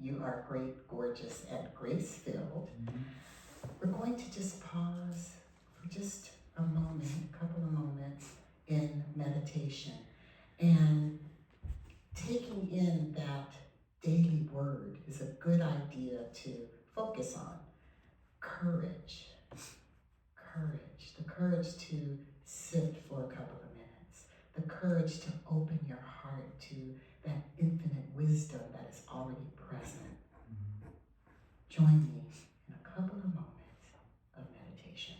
You are great, gorgeous, and grace-filled. We're going to just pause for just a moment, a couple of moments in meditation and taking in that daily word is a good idea to focus on. Courage. Courage. The courage to sit for a couple of minutes. The courage to open your heart to that infinite wisdom that is already present. Join me in a couple of moments of meditation.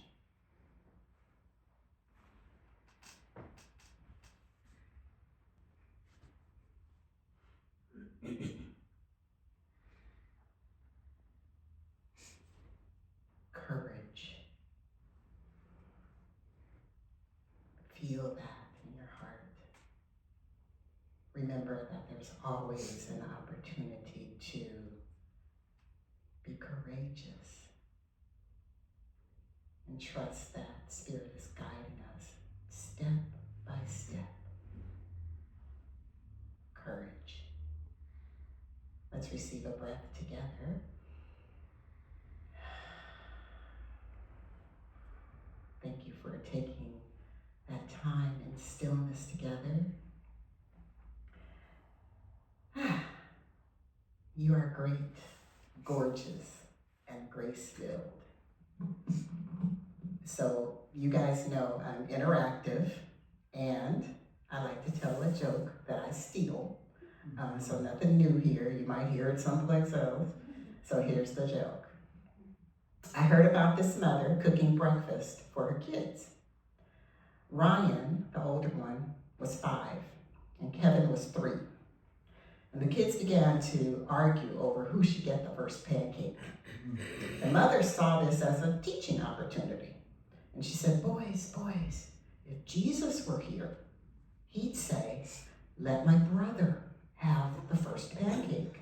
Courage. Feel that in your heart. Remember that there's always an opportunity to be courageous and trust that Spirit is guiding us step by step. Courage. Let's receive a breath together. Thank you for taking that time in stillness together. You are great, gorgeous, and grace-filled. So you guys know I'm interactive, and I like to tell a joke that I steal. So nothing new here. You might hear it someplace else. So here's the joke. I heard about this mother cooking breakfast for her kids. Ryan, the older one, was 5, and Kevin was 3. And the kids began to argue over who should get the first pancake. The mother saw this as a teaching opportunity. And she said, boys, if Jesus were here, he'd say, let my brother have the first pancake.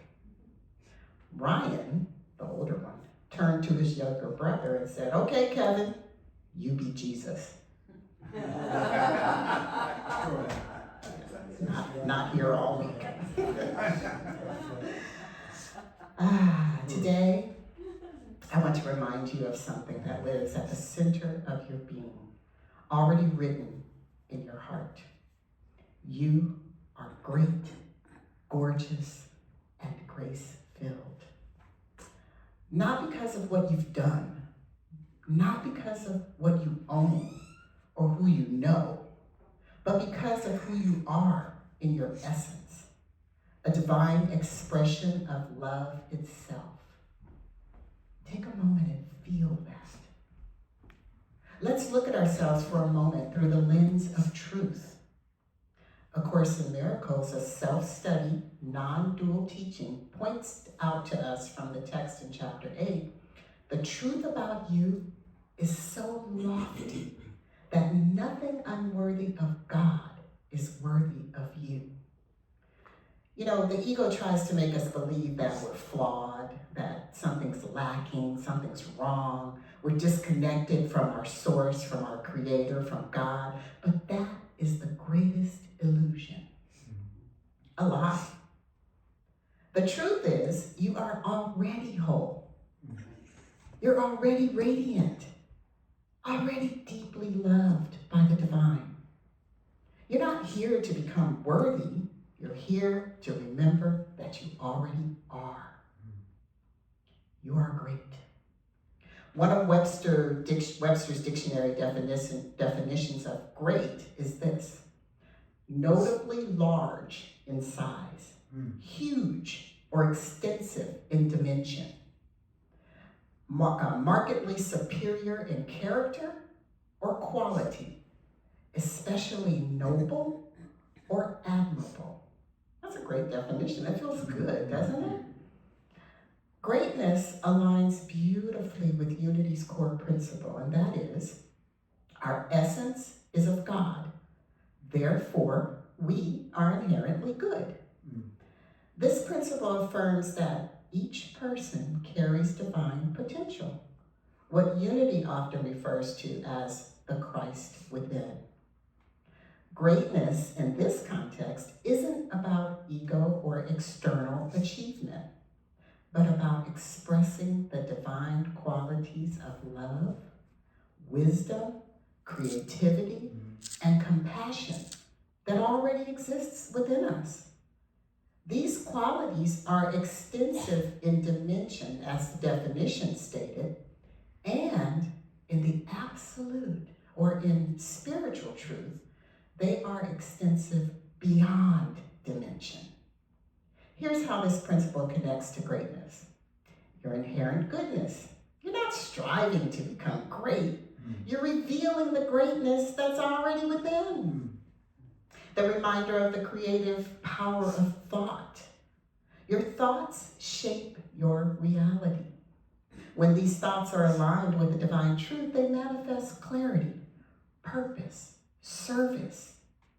Ryan, the older one, turned to his younger brother and said, okay, Kevin, you be Jesus. Not here all week. Today, I want to remind you of something that lives at the center of your being, already written in your heart. You are great, gorgeous, and grace-filled. Not because of what you've done, not because of what you own or who you know, but because of who you are in your essence, a divine expression of love itself. Take a moment and feel that. Let's look at ourselves for a moment through the lens of truth. A Course in Miracles, a self-study, non-dual teaching, points out to us from the text in chapter 8, the truth about you is so lofty that nothing unworthy of God is worthy of you. You know, the ego tries to make us believe that we're flawed, that something's lacking, something's wrong, we're disconnected from our source, from our creator, from God, but that is the greatest illusion. A lie. The truth is, you are already whole. You're already radiant, already deeply loved by the divine. You're not here to become worthy. You're here to remember that you already are. You are great. One of Webster's dictionary definitions of great is this: notably large in size, huge or extensive in dimension, markedly superior in character or quality, especially noble or admirable. That's a great definition. That feels good, doesn't it? Greatness aligns beautifully with Unity's core principle, and that is, our essence is of God. Therefore, we are inherently good. This principle affirms that each person carries divine potential, what Unity often refers to as the Christ within. Greatness in this context isn't about ego or external achievement, but about expressing the divine qualities of love, wisdom, creativity, and compassion that already exists within us. These qualities are extensive in dimension, as the definition stated, and in the absolute, or in spiritual truth, they are extensive beyond dimension. Here's how this principle connects to greatness. Your inherent goodness. You're not striving to become great. You're revealing the greatness that's already within. The reminder of the creative power of thought. Your thoughts shape your reality. When these thoughts are aligned with the divine truth, they manifest clarity, purpose, service,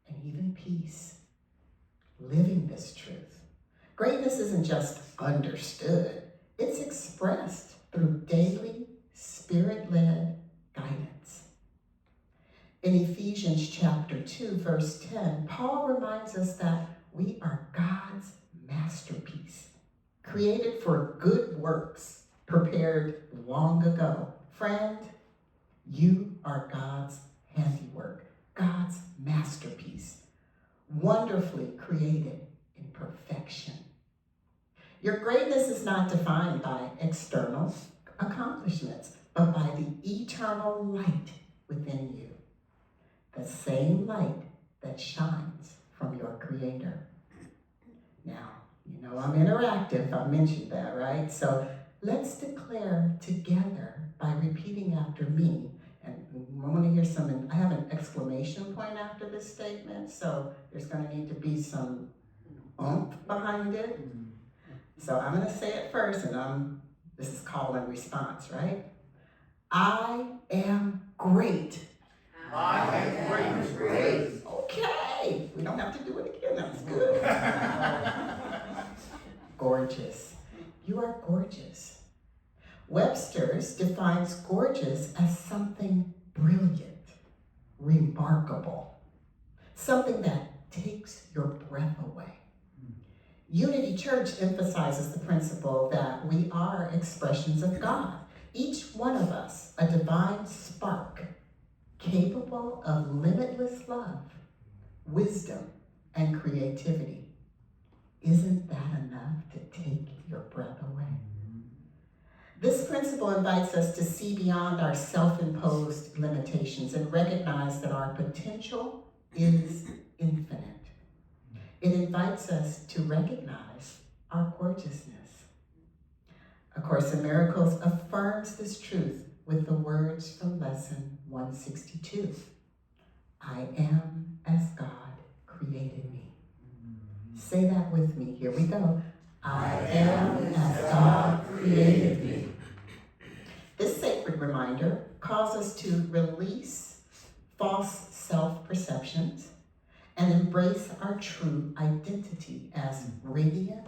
and even peace. Living this truth. Greatness isn't just understood, it's expressed through daily, spirit-led guidance. In Ephesians chapter 2, verse 10, Paul reminds us that we are God's masterpiece, created for good works, prepared long ago. Friend, you are God's handiwork, God's masterpiece, wonderfully created in perfection. Your greatness is not defined by external accomplishments, but by the eternal light within you. The same light that shines from your Creator. Now, you know I'm interactive, I mentioned that, right? So let's declare together by repeating after me. And I want to hear I have an exclamation point after this statement, so there's going to need to be some oomph behind it. So I'm going to say it first, and this is call and response, right? I am great. I am great. Okay, we don't have to do it again, that's good. Gorgeous. You are gorgeous. Webster's defines gorgeous as something brilliant, remarkable, something that takes your breath away. Unity Church emphasizes the principle that we are expressions of God, each one of us a divine spark, capable of limitless love, wisdom, and creativity. Isn't that enough to take your breath away? This principle invites us to see beyond our self-imposed limitations and recognize that our potential is infinite. It invites us to recognize our gorgeousness. A Course in Miracles affirms this truth with the words from lesson 162. I am as God created me. Say that with me. Here we go. I am as God created me. This sacred reminder calls us to release false self-perceptions and embrace our true identity as radiant,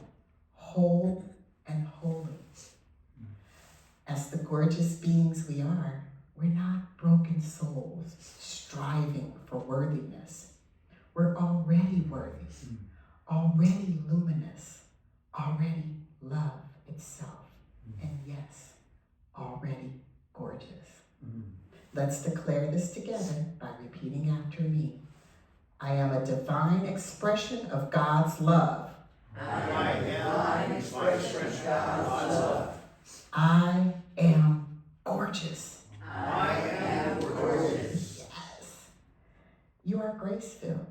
whole, and holy. As the gorgeous beings we are, we're not broken souls striving for worthiness. We're already worthy, already luminous, already love itself, and yes, already gorgeous. Let's declare this together by repeating after me. I am a divine expression of God's love. I am an expression of God's love. I am gorgeous. I am gorgeous. Yes. You are grace-filled.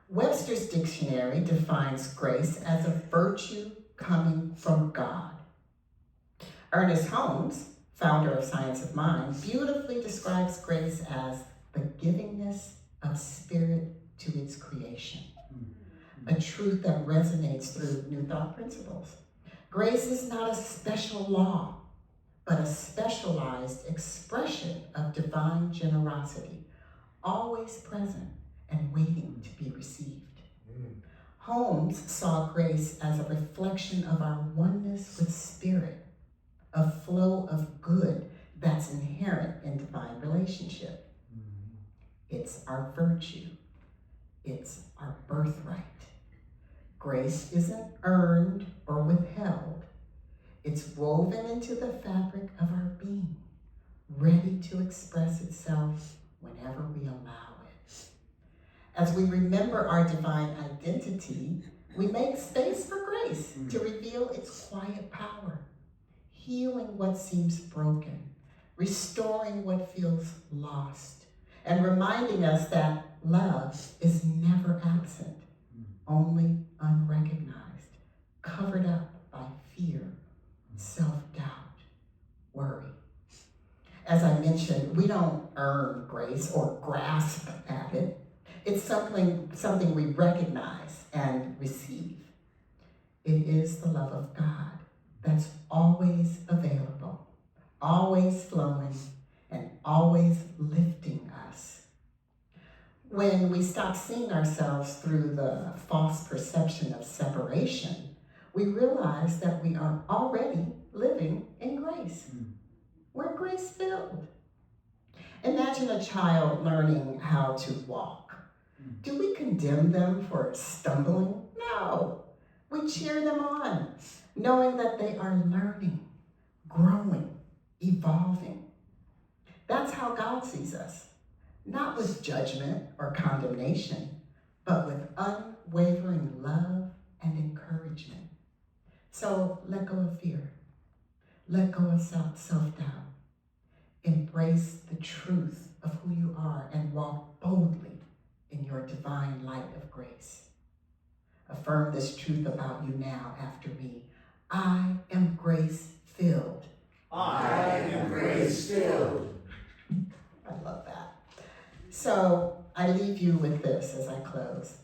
Webster's dictionary defines grace as a virtue coming from God. Ernest Holmes, founder of Science of Mind, beautifully describes grace as the givingness of spirit to its creation, a truth that resonates through New Thought principles. Grace is not a special law, but a specialized expression of divine generosity, always present and waiting to be received. Holmes saw grace as a reflection of our oneness with spirit, a flow of good that's inherent in divine relationship. It's our virtue. It's our birthright. Grace isn't earned or withheld. It's woven into the fabric of our being, ready to express itself whenever we allow it. As we remember our divine identity, we make space for grace to reveal its quiet power, healing what seems broken, restoring what feels lost, and reminding us that love is never absent, only unrecognized, covered up by fear, self-doubt, worry. As I mentioned, we don't earn grace or grasp at it. It's something we recognize and receive. It is the love of God that's always available, always flowing, and always lifting us. When we stop seeing ourselves through the false perception of separation, we realize that we are already living in grace. We're grace-filled. Imagine a child learning how to walk. Do we condemn them for stumbling? No. We cheer them on, knowing that they are learning, growing, evolving. That's how God sees us, not with judgment or condemnation, but with unwavering love and encouragement. So let go of fear. Let go of self-doubt. Embrace the truth of who you are and walk boldly in your divine light of grace. Affirm this truth about you now after me. I am grace-filled. I am grace-filled. I love that. So I leave you with this as I close.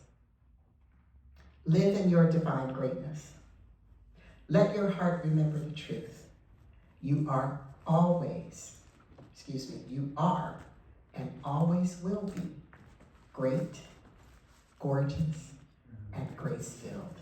Live in your divine greatness. Let your heart remember the truth. You are and always will be great, gorgeous, and grace-filled.